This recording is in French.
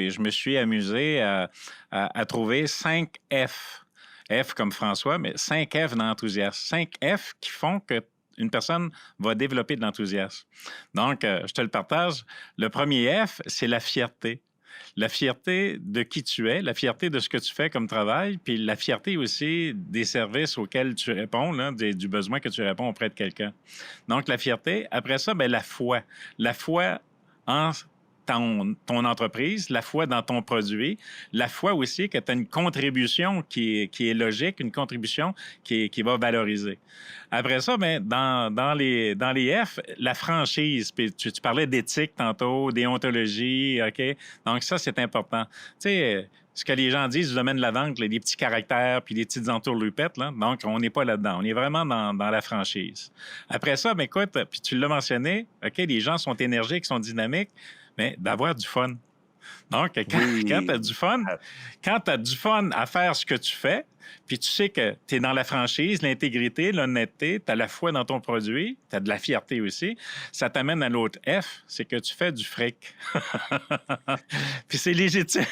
puis je me suis amusé à trouver 5 F. F comme François, mais 5 F d'enthousiasme. 5 F qui font que une personne va développer de l'enthousiasme. Donc, je te le partage. Le premier F, c'est la fierté. La fierté de qui tu es, la fierté de ce que tu fais comme travail, puis la fierté aussi des services auxquels tu réponds, là, du besoin que tu réponds auprès de quelqu'un. Donc, la fierté. Après ça, bien, la foi. La foi en ton entreprise, la foi dans ton produit, la foi aussi que tu as une contribution qui est logique, une contribution qui va valoriser. Après ça, bien, dans les F, la franchise, puis tu parlais d'éthique tantôt, déontologie, OK? Donc ça, c'est important. Tu sais, ce que les gens disent du domaine de la vente, là, des petits caractères puis des petites entourloupettes, là, donc on n'est pas là-dedans. On est vraiment dans la franchise. Après ça, ben écoute, puis tu l'as mentionné, OK, les gens sont énergiques, sont dynamiques, mais d'avoir du fun. Donc, quand tu as Oui. du fun, quand tu as du fun à faire ce que tu fais, puis tu sais que tu es dans la franchise, l'intégrité, l'honnêteté, tu as la foi dans ton produit, tu as de la fierté aussi, ça t'amène à l'autre F, c'est que tu fais du fric. Puis c'est légitime.